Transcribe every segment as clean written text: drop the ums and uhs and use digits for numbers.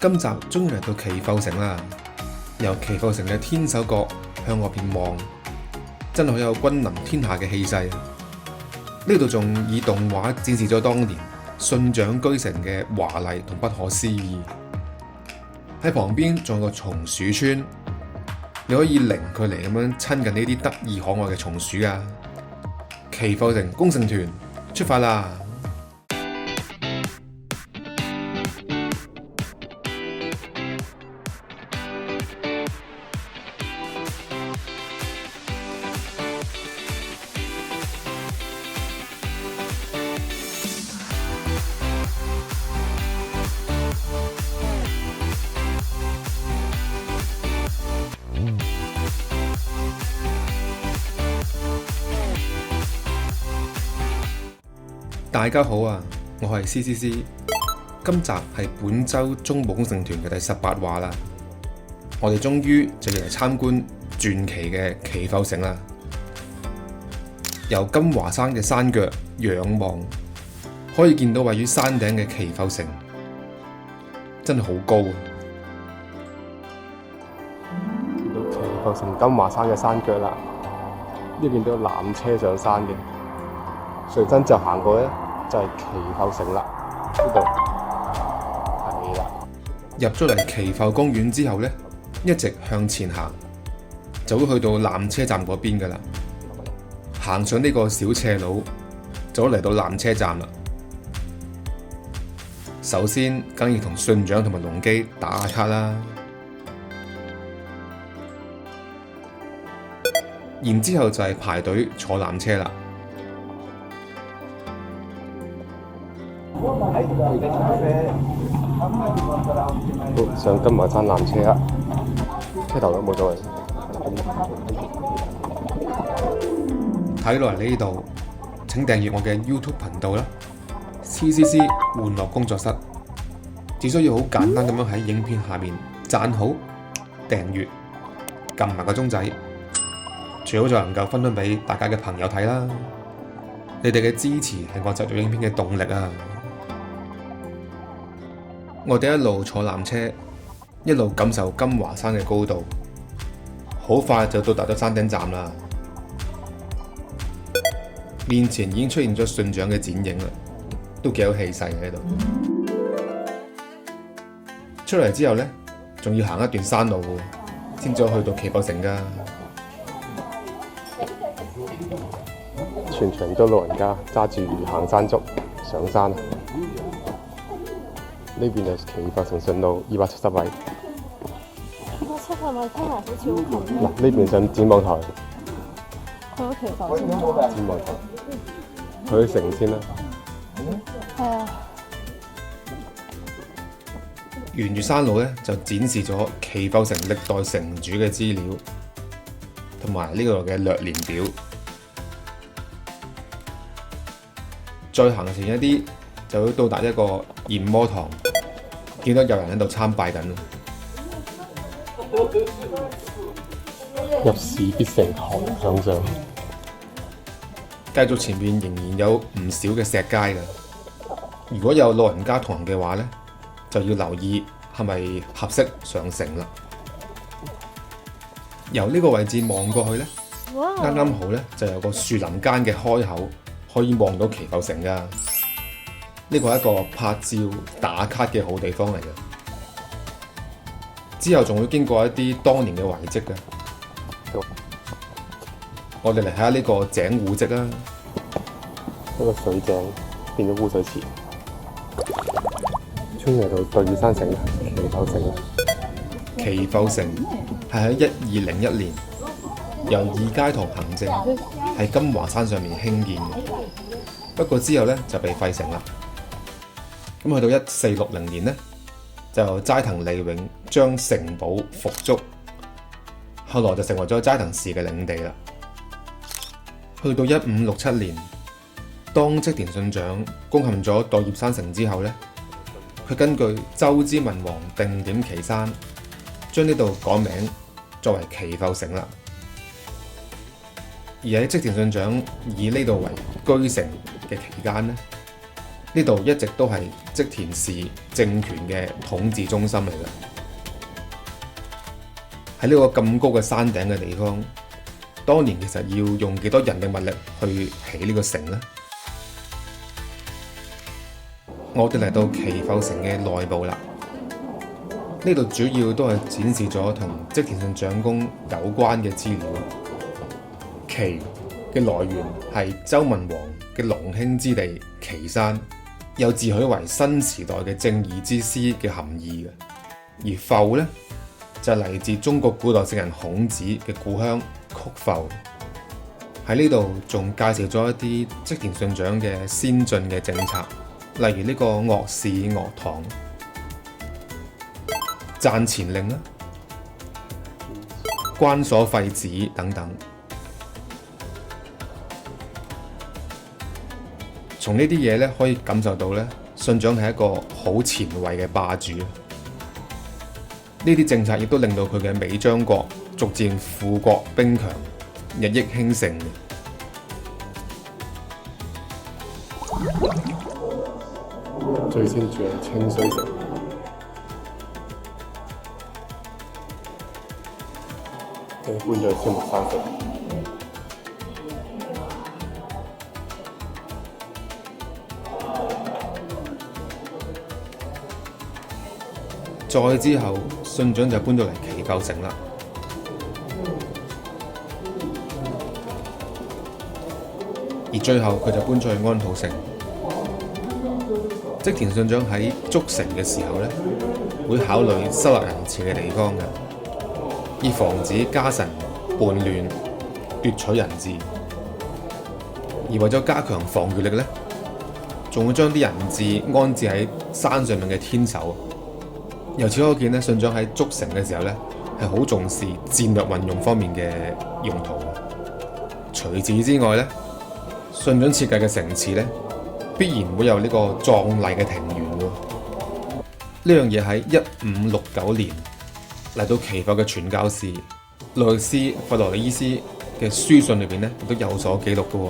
今集終於嚟到祈阜城啦！由祈阜城嘅天守閣向外邊望，真係好有君臨天下嘅氣勢。呢度仲以動畫展示咗當年信長居城嘅華麗同不可思議。喺旁邊仲有個松鼠村，你可以零距離咁樣親近呢啲得意可愛嘅松鼠啊！祈阜城攻城團出發啦！大家好啊，我係 CCC， 今集係本周中部攻城團嘅第18話啦。我哋終於就要嚟參觀傳奇嘅祈阜城啦。由金華山嘅山腳仰望，可以見到位於山頂嘅祈阜城，真係好高啊！見到祈阜城金華山嘅山腳啦，呢見到纜車上山嘅，隨身就行過咧。就係祈阜城啦，呢度係啦。入咗嚟祈阜公園之後呢，一直向前行，就會去到纜車站嗰邊噶啦。行上呢個小斜路，就嚟到纜車站啦。首先，梗要同信長同埋隆基打下卡啦。然之後就係排隊坐纜車啦。上金華山纜車啦，車頭都冇所謂。睇落嚟呢度，請訂閱我嘅 YouTube 頻道啦 ，CCC 玩樂工作室。只需要好簡單咁樣喺影片下面讚好、訂閱、撳埋個鐘仔，最好就能夠分享俾大家嘅朋友睇啦。你哋嘅支持係我製作影片嘅動力啊！我哋一路坐纜車，一路感受金華山嘅高度，好快就到達咗山頂站啦。面前已經出現咗信長嘅剪影啦，都幾有氣勢喺度。出嚟之後呢，仲要行一段山路先至去到祈阜城㗎。全場都老人家揸住行山竹上山。呢邊就祈阜城順路270米。270米聽嚟好似好近。嗱，呢邊上展望台。去咗祈阜城。展望台。去咗城先啦。係啊。沿住山路咧，就展示咗祈阜城歷代城主嘅資料，同埋呢個嘅略年表。再行前一啲，就會到達一個焰魔堂，見到有人喺度參拜緊。入士必成行向上。繼續前面仍然有唔少嘅石階嘅，如果有老人家同行嘅話呢，就要留意係咪合適上城啦。由呢個位置望過去呢，啱啱好呢，就有個樹林間嘅開口，可以望到祈阜城噶。呢個係一個拍照打卡嘅好地方嚟嘅。之後仲會經過一啲當年嘅遺跡嘅。我哋嚟睇下呢個井戶跡啦。一個水井變咗污水池。終於嚟到對山城祈阜城啦。祈阜城係喺1201年由二階堂行政喺金華山上面興建嘅，不過之後呢，就被廢城啦。咁去到1460年呢，就齋藤利永將城堡復築，後來就成為咗齋藤氏嘅領地啦。去到1567年，當織田信長攻陷咗代葉山城之後呢，佢根據周之文王定點岐山，將呢度改名作為祈阜城啦。而喺織田信長以呢度為居城嘅期間呢，呢度一直都係織田氏政權嘅統治中心嚟嘅。喺呢個咁高嘅山頂嘅地方，當年其實要用幾多人力物力去起呢個城呢？我哋嚟到岐阜城嘅內部啦，呢度主要都係展示咗同織田信長公有關嘅資料。岐嘅來源係周文王嘅隆興之地岐山，有自詡為新時代嘅正義之師嘅含義嘅。而阜呢，就係嚟自中國古代聖人孔子嘅故鄉曲阜。喺呢度仲介紹咗一啲織田信長嘅先進嘅政策，例如呢個岳氏岳堂、贊前令啦、關所廢止等等。從呢啲嘢咧，可以感受到咧，信長係一個好前衛嘅霸主。呢啲政策亦都令到佢嘅尾張國逐漸富國兵強，日益興盛。最先住喺清水城，跟住搬咗去天目山城。再之後，信長就搬到嚟岐阜城啦。而最後佢就搬咗去安土城。織田信長喺築城嘅時候咧，會考慮收納人前嘅地方嘅，以防止家臣叛亂奪取人質。而為咗加強防禦力咧，仲會將啲人質安置喺山上面嘅天守。由此可見咧，信長喺築城嘅時候咧，係好重視戰略運用方面嘅用途。除此之外咧，信長設計嘅城池咧，必然會有呢個壯麗嘅庭園喎。呢樣嘢喺1569年嚟到岐阜嘅傳教士路易斯·弗羅里伊斯嘅書信裏邊咧，亦都有所記錄嘅喎。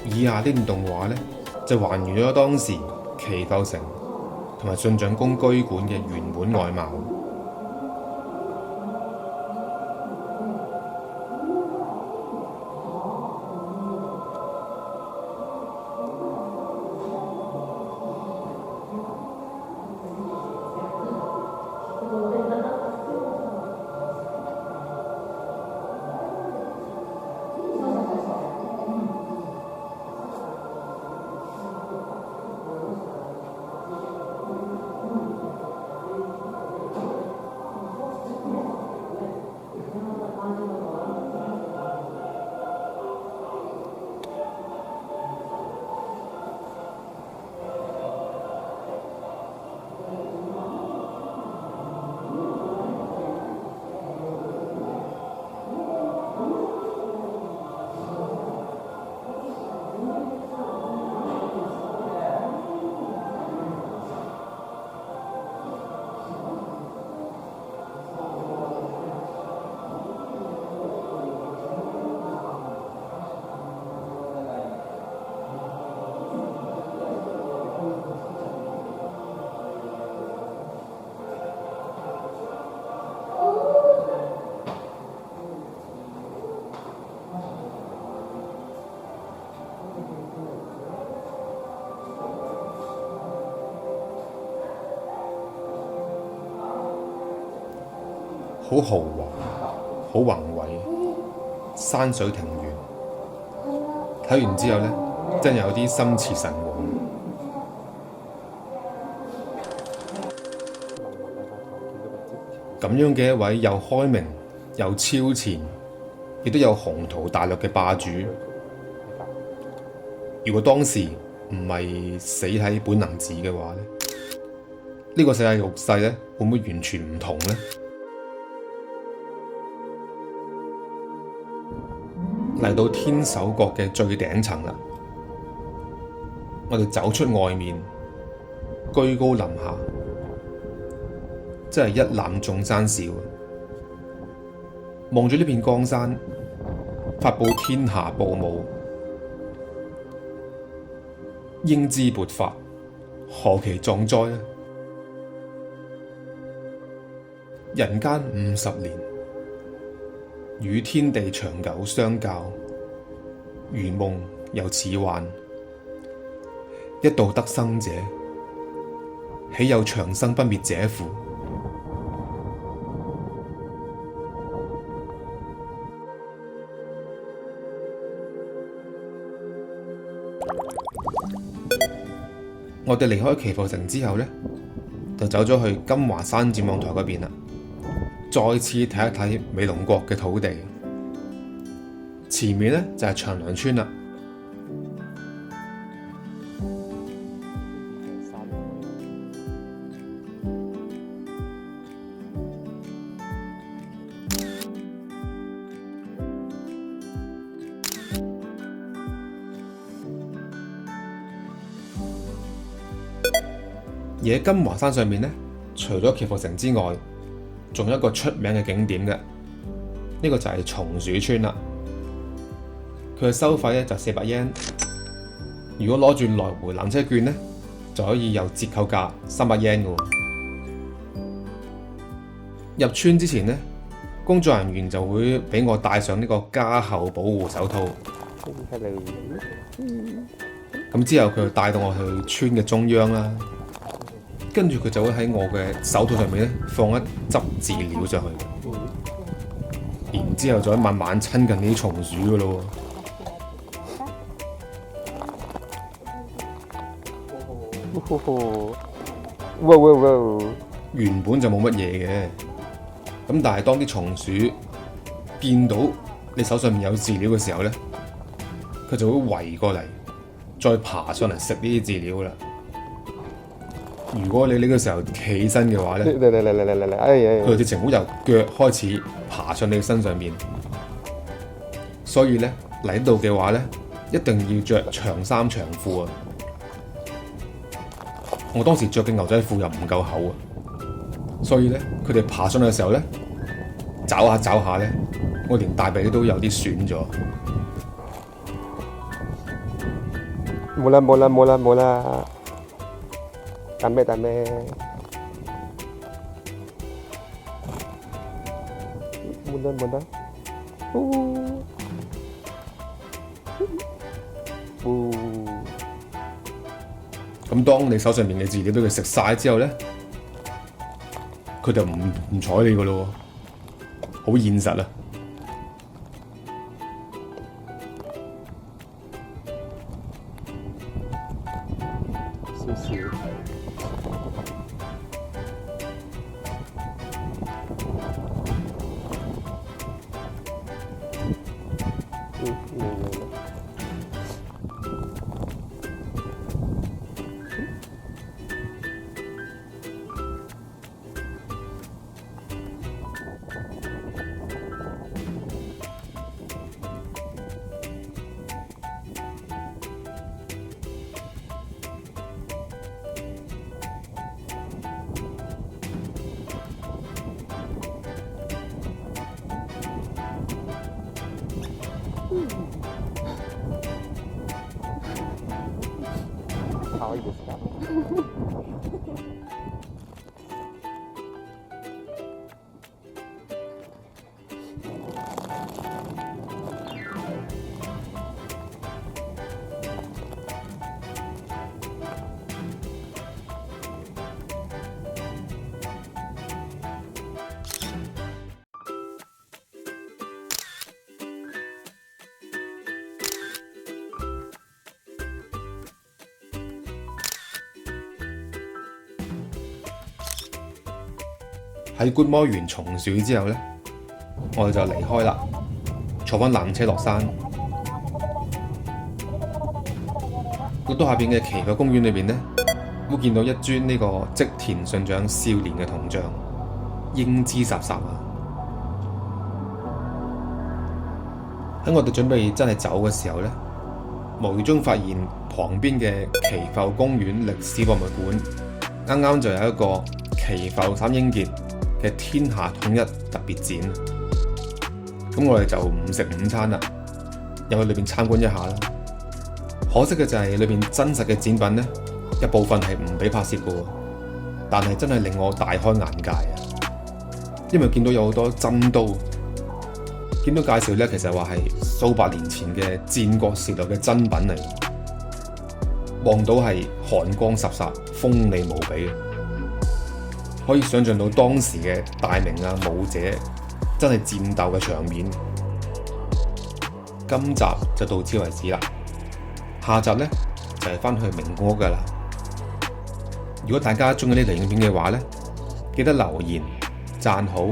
以下呢段動畫咧，就還原咗當時岐阜城同埋信長公居館嘅原本外貌。好豪華，好宏偉，山水庭園。睇完之後呢，真有啲心馳神往。咁樣嘅一位又開明又超前，亦都有宏圖大略嘅霸主，如果當時唔係死喺本能寺嘅話咧，呢個世界局勢咧會唔會完全唔同呢？嚟到天守閣嘅最頂層啦，我哋走出外面，居高臨下，真係一覽眾山小。望住呢片江山，發佈天下布武，英姿勃發，何其壯哉呢？人間50年，與天地長久相較，如夢又似幻。一道得生者，豈有長生不滅者乎？我哋離開祈福城之後呢，就走咗去金華山展望台嗰邊啦，再次睇一睇美龍國嘅土地。前面呢，就係長梁村啦。而喺金華山上面呢，除咗祈福城之外，仲有一個出名嘅景點嘅，呢個就係松樹村啦。佢嘅收費咧就400 yen， 如果攞住來回纜車券呢，就可以有折扣價300 yen 嘅。入村之前呢，工作人員就會俾我戴上呢個加厚保護手套。咁之後佢就帶到我去村嘅中央啦。跟住佢就會喺我嘅手套上面咧放一執飼料上去，然之後再慢慢親近呢啲松鼠噶咯。原本就冇乜嘢嘅，咁但係當啲松鼠見到你手上面有飼料嘅時候咧，佢就會圍過嚟，再爬上嚟食呢啲飼料啦。如果你呢個時候企起身嘅話咧，佢直情會由腳開始爬上你嘅身上面。所以咧嚟到嘅話咧，一定要着長衫長褲啊！我當時着嘅牛仔褲又唔夠厚啊，所以咧佢哋爬上去嘅時候咧，找下咧，我連大髀都有啲損咗。冇啦！等咩？冇得。咁當你手上面嘅飼料俾佢食晒之後咧，佢就唔睬你噶咯，好現實啊！可以ですか？喺觀摩完松樹之後呢，我哋就離開啦，坐返纜車落山。到下邊嘅祈福公園裏邊呢，會見到一尊呢個織田信長少年嘅銅像，英姿颯颯啊！喺我哋準備真係走嘅時候呢，無意中發現旁邊嘅祈福公園歷史博物館啱啱就有一個祈福3英傑嘅天下統一特別展，咁我哋就唔食午餐啦，入去裏邊參觀一下啦。可惜嘅就係裏邊真實嘅展品呢，一部分係唔俾拍攝嘅喎，但係真係令我大開眼界啊！因為見到有好多真刀，見到介紹呢，其實話係數百年前嘅戰國時代嘅真品嚟，望到係寒光颯颯、鋒利無比，可以想像到當時嘅大名啊武者真係戰鬥嘅場面。今集就到此為止啦，下集呢，就係返去名古屋噶啦。如果大家中意呢條影片嘅話呢，記得留言、讚好，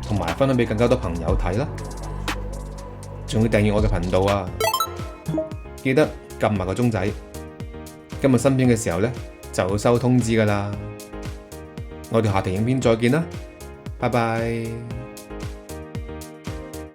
同埋分享俾更加多朋友睇啦。仲要訂閱我嘅頻道啊！記得撳埋個鐘仔，今日新片嘅時候呢，就會收通知噶啦。我哋下條影片再見啦，拜拜。